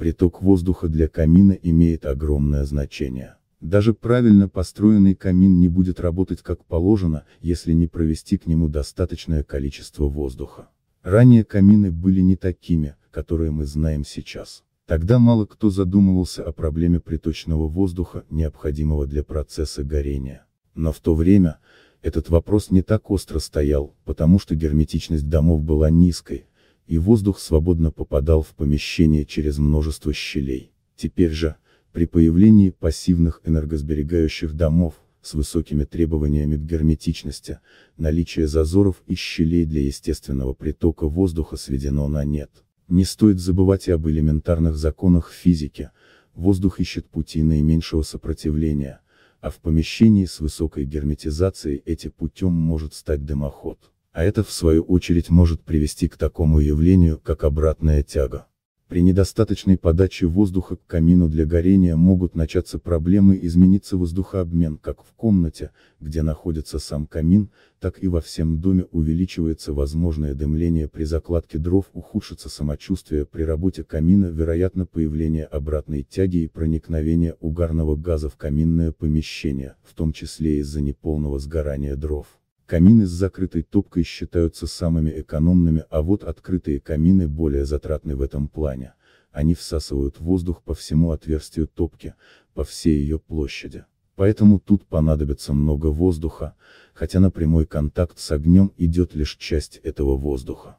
Приток воздуха для камина имеет огромное значение. Даже правильно построенный камин не будет работать как положено, если не провести к нему достаточное количество воздуха. Ранее камины были не такими, которые мы знаем сейчас. Тогда мало кто задумывался о проблеме приточного воздуха, необходимого для процесса горения. Но в то время, этот вопрос не так остро стоял, потому что герметичность домов была низкой, и воздух свободно попадал в помещение через множество щелей. Теперь же, при появлении пассивных энергосберегающих домов, с высокими требованиями к герметичности, наличие зазоров и щелей для естественного притока воздуха сведено на нет. Не стоит забывать и об элементарных законах физики: воздух ищет пути наименьшего сопротивления, а в помещении с высокой герметизацией этим путем может стать дымоход. А это в свою очередь может привести к такому явлению, как обратная тяга. При недостаточной подаче воздуха к камину для горения могут начаться проблемы, измениться воздухообмен как в комнате, где находится сам камин, так и во всем доме, увеличивается возможное дымление при закладке дров, ухудшится самочувствие при работе камина, вероятно появление обратной тяги и проникновение угарного газа в каминное помещение, в том числе из-за неполного сгорания дров. Камины с закрытой топкой считаются самыми экономными, а вот открытые камины более затратны в этом плане. Они всасывают воздух по всему отверстию топки, по всей ее площади. Поэтому тут понадобится много воздуха, хотя на прямой контакт с огнем идет лишь часть этого воздуха.